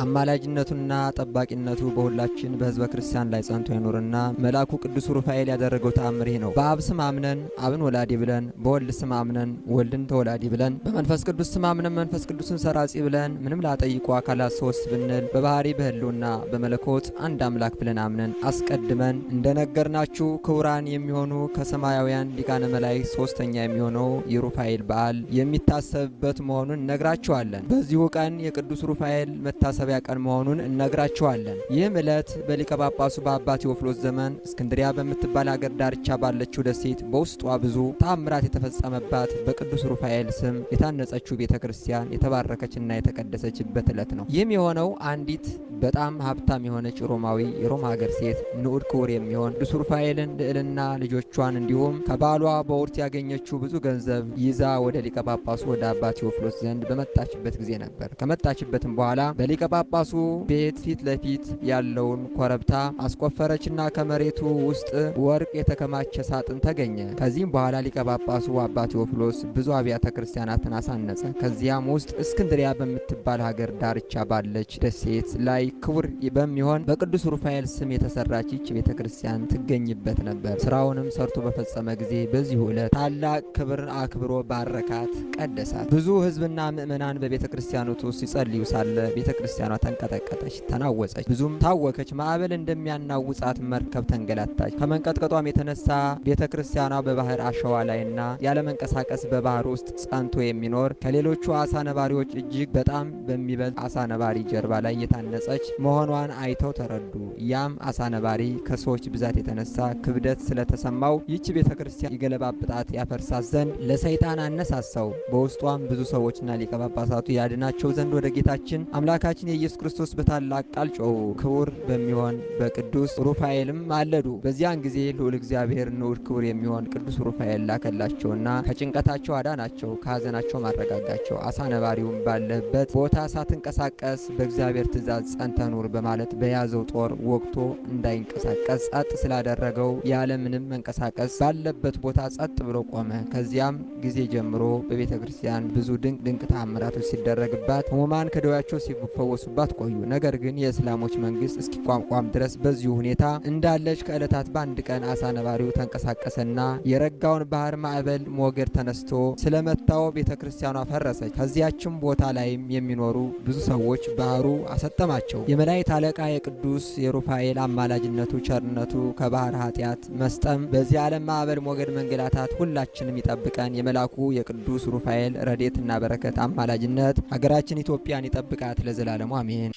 አማላጅነቱና ጠባቂነቱ በሁላችን በሕዝበ ክርስቲያን ላይ ጸንቶ ይኑርና መልአኩ ቅዱስ ሩፋኤል ያደረገው ተአምር ይህ ነው። በአብ ስም አምነን አብን ወላዲ ብለን፣ በወልድ ስም አምነን ወልድን ተወላዲ ብለን፣ በመንፈስ ቅዱስ ስም አምነን መንፈስ ቅዱስን ሰራጺ ብለን ምንም ላጠይቁ አካላት ሶስት ብንል በባህሪ በህልውና በመለኮት አንድ አምላክ ብለን አምነን አስቀድመን እንደነገርናችሁ ክቡራን የሚሆኑ ከሰማያውያን ሊቃነ መላእክት ሶስተኛ የሚሆነው የሩፋኤል በዓል የሚታሰብበት መሆኑን እነግራችኋለን። በዚሁ ቀን የቅዱስ ሩፋኤል መታሰቢያ ቀን መሆኑን እነግራችኋለን። ይህም ዕለት በሊቀ ጳጳሱ በአባ ቴዎፍሎስ ዘመን እስክንድሪያ በምትባል አገር ዳርቻ ባለችው ደሴት በውስጧ ብዙ ተአምራት የተፈጸመባት በቅዱስ ሩፋኤል ስም የታነጸችው ቤተ ክርስቲያን የተባረከችና የተቀደሰችበት ዕለት ነው። ይህም የሆነው አንዲት በጣም ሀብታም የሆነች ሮማዊ የሮም ሀገር ሴት ንዑድ ክቡር የሚሆን ቅዱስ ሩፋኤልን ልዕልና ልጆቿን እንዲሁም ከባሏ በውርት ያገኘችው ብዙ ገንዘብ ይዛ ወደ ሊቀ ጳጳሱ ወደ አባ ቴዎፍሎስ ዘንድ በመጣችበት ጊዜ ነበር። ከመጣችበትም በኋላ በሊቀ ጳጳሱ ቤት ፊት ለፊት ያለውን ኮረብታ አስቆፈረችና ከመሬቱ ውስጥ ወርቅ የተከማቸ ሳጥን ተገኘ። ከዚህም በኋላ ሊቀ ጳጳሱ አባ ቴዎፍሎስ ብዙ አብያተ ክርስቲያናትን አሳነጸ። ከዚያም ውስጥ እስክንድሪያ በምትባል ሀገር ዳርቻ ባለች ደሴት ላይ ክቡር በሚሆን በቅዱስ ሩፋኤል ስም የተሰራች ይህች ቤተ ክርስቲያን ትገኝበት ነበር። ስራውንም ሰርቶ በፈጸመ ጊዜ በዚሁ ዕለት ታላቅ ክብር አክብሮ ባረካት፣ ቀደሳት። ብዙ ሕዝብና ምእመናን በቤተ ክርስቲያኖቱ ሲጸልዩ ሳለ ቤተ ክርስቲያኗ ተንቀጠቀጠች፣ ተናወጸች፣ ብዙም ታወከች። ማዕበል እንደሚያናውጻት መርከብ ተንገላታች። ከመንቀጥቀጧም የተነሳ ቤተ ክርስቲያኗ በባህር አሸዋ ላይና ያለመንቀሳቀስ በባህር ውስጥ ጸንቶ የሚኖር ከሌሎቹ አሳ ነባሪዎች እጅግ በጣም በሚበልጥ አሳ ነባሪ ጀርባ ላይ የታነጸች መሆኗን አይተው ተረዱ። ያም አሳ ነባሪ ከሰዎች ብዛት የተነሳ ክብደት ስለተሰማው ይህች ቤተ ክርስቲያን ይገለባብጣት ያፈርሳት ዘንድ ለሰይጣን አነሳሳው። በውስጧም ብዙ ሰዎችና ሊቀ ጳጳሳቱ ያድናቸው ዘንድ ወደ ጌታችን አምላካችን የኢየሱስ ክርስቶስ በታላቅ ቃል ጮኹ። ክቡር በሚሆን በቅዱስ ሩፋኤልም ማለዱ። በዚያን ጊዜ ልዑል እግዚአብሔር ንዑድ ክቡር የሚሆን ቅዱስ ሩፋኤል ላከላቸውና ከጭንቀታቸው አዳናቸው፣ ከሐዘናቸው ማረጋጋቸው። አሳ ነባሪውም ባለበት ቦታ ሳትንቀሳቀስ በእግዚአብሔር ትእዛዝ ጸንተህ ኑር በማለት በያዘው ጦር ወግቶ እንዳይንቀሳቀስ ጸጥ ስላደረገው ያለምንም መንቀሳቀስ ባለበት ቦታ ጸጥ ብሎ ቆመ። ከዚያም ጊዜ ጀምሮ በቤተ ክርስቲያን ብዙ ድንቅ ተአምራቶች ሲደረግባት ሕሙማን ከደዌያቸው ሲፈወሱባት ቆዩ። ነገር ግን የእስላሞች መንግስት እስኪቋቋም ድረስ በዚሁ ሁኔታ እንዳለች ከዕለታት በአንድ ቀን አሳ ነባሪው ተንቀሳቀሰና የረጋውን ባህር ማዕበል ሞገድ ተነስቶ ስለመታው ቤተ ክርስቲያኗ ፈረሰች። ከዚያችም ቦታ ላይም የሚኖሩ ብዙ ሰዎች ባህሩ አሰጠማቸው። የመላእክት አለቃ የቅዱስ የሩፋኤል አማላጅነቱ ቸርነቱ ከባህር ኃጢአት መስጠም በዚህ ዓለም ማዕበል ሞገድ መንገላታት ሁላችንም ይጠብቀን። የመላኩ የቅዱስ ሩፋኤል ረድኤትና በረከት አማላጅነት ሀገራችን ኢትዮጵያን ይጠብቃት ለዘላለሙ አሜን።